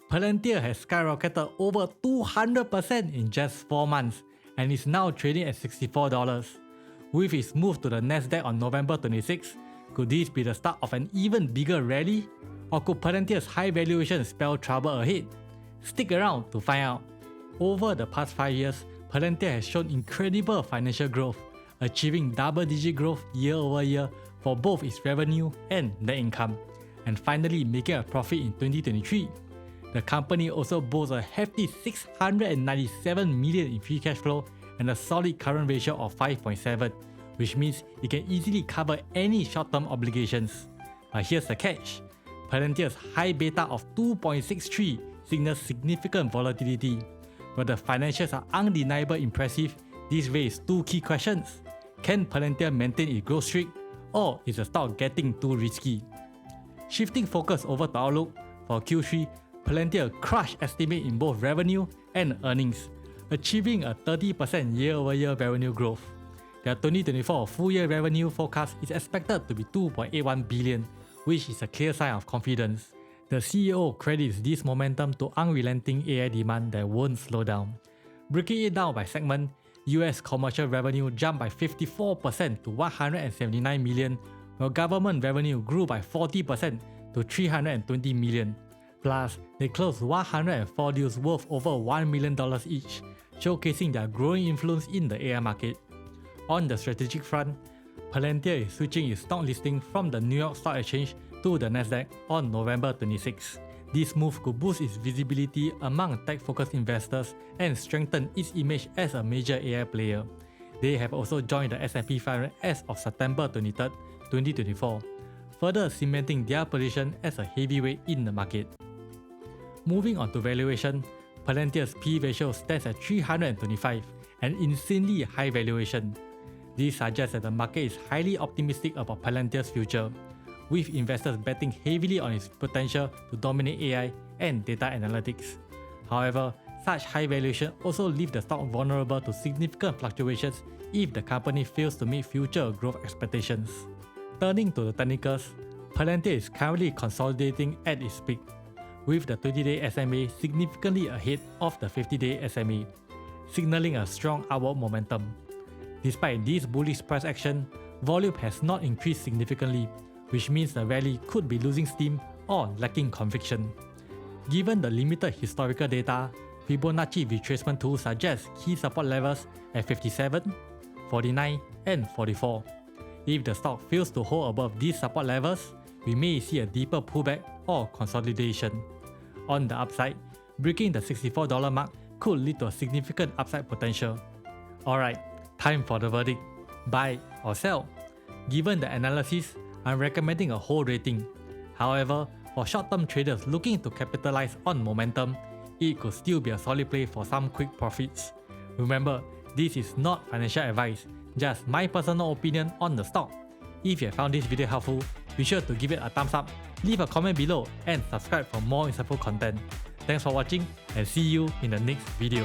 Palantir has skyrocketed over 200% in just 4 months and is now trading at $64. With its move to the Nasdaq on November 26, could this be the start of an even bigger rally? Or could Palantir's high valuation spell trouble ahead? Stick around to find out. Over the past 5 years, Palantir has shown incredible financial growth, achieving double-digit growth year over year for both its revenue and net income, and finally making a profit in 2023. The company also boasts a hefty $697 million in free cash flow and a solid current ratio of 5.7, which means it can easily cover any short-term obligations. But here's the catch. Palantir's high beta of 2.63 signals significant volatility. While the financials are undeniably impressive, this raises two key questions. Can Palantir maintain its growth streak, or is the stock getting too risky? Shifting focus over to outlook, for Q3, Palantir crushed estimate in both revenue and earnings, achieving a 30% year-over-year revenue growth. Their 2024 full-year revenue forecast is expected to be $2.81 billion, which is a clear sign of confidence. The CEO credits this momentum to unrelenting AI demand that won't slow down. Breaking it down by segment, US commercial revenue jumped by 54% to $179 million, while government revenue grew by 40% to $320 million. Plus, they closed 104 deals worth over $1 million each, showcasing their growing influence in the AI market. On the strategic front, Palantir is switching its stock listing from the New York Stock Exchange to the Nasdaq on November 26. This move could boost its visibility among tech-focused investors and strengthen its image as a major AI player. They have also joined the S&P 500 as of September 23, 2024, further cementing their position as a heavyweight in the market. Moving on to valuation, Palantir's P ratio stands at 325, an insanely high valuation. This suggests that the market is highly optimistic about Palantir's future, with investors betting heavily on its potential to dominate AI and data analytics. However, such high valuation also leaves the stock vulnerable to significant fluctuations if the company fails to meet future growth expectations. Turning to the technicals, Palantir is currently consolidating at its peak, with the 20-day SMA significantly ahead of the 50-day SMA, signaling a strong upward momentum. Despite this bullish price action, volume has not increased significantly, which means the rally could be losing steam or lacking conviction. Given the limited historical data, Fibonacci retracement tools suggest key support levels at 57, 49, and 44. If the stock fails to hold above these support levels, we may see a deeper pullback or consolidation. On the upside, breaking the $64 mark could lead to a significant upside potential. Alright, time for the verdict. Buy or sell? Given the analysis, I'm recommending a hold rating. However, for short-term traders looking to capitalize on momentum, it could still be a solid play for some quick profits. Remember, this is not financial advice, just my personal opinion on the stock. If you have found this video helpful, be sure to give it a thumbs up, leave a comment below, and subscribe for more insightful content. Thanks for watching, and see you in the next video.